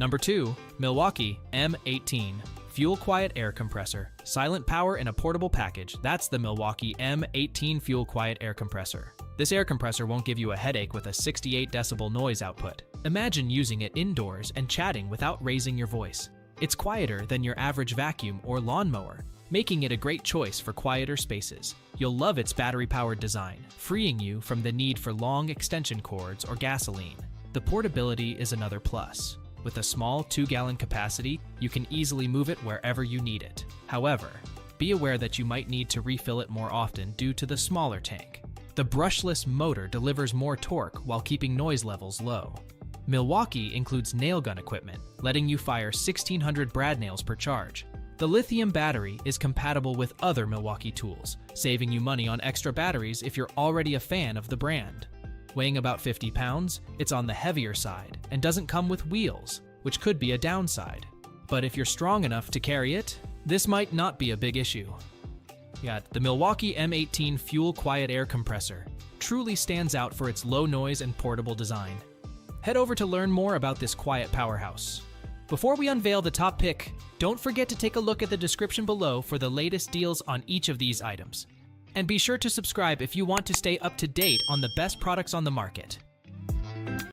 Number 2. Milwaukee M18 Fuel Quiet Air Compressor. Silent power in a portable package. That's the Milwaukee M18 Fuel Quiet Air Compressor. This air compressor won't give you a headache with a 68 decibel noise output. Imagine using it indoors and chatting without raising your voice. It's quieter than your average vacuum or lawnmower, making it a great choice for quieter spaces. You'll love its battery-powered design, freeing you from the need for long extension cords or gasoline. The portability is another plus. With a small 2-gallon capacity, you can easily move it wherever you need it. However, be aware that you might need to refill it more often due to the smaller tank. The brushless motor delivers more torque while keeping noise levels low. Milwaukee includes nail gun equipment, letting you fire 1,600 brad nails per charge. The lithium battery is compatible with other Milwaukee tools, saving you money on extra batteries if you're already a fan of the brand. Weighing about 50 pounds, it's on the heavier side and doesn't come with wheels, which could be a downside. But if you're strong enough to carry it, this might not be a big issue. The Milwaukee M18 Fuel Quiet Air Compressor truly stands out for its low noise and portable design. Head over to learn more about this quiet powerhouse. Before we unveil the top pick, don't forget to take a look at the description below for the latest deals on each of these items. And be sure to subscribe if you want to stay up to date on the best products on the market.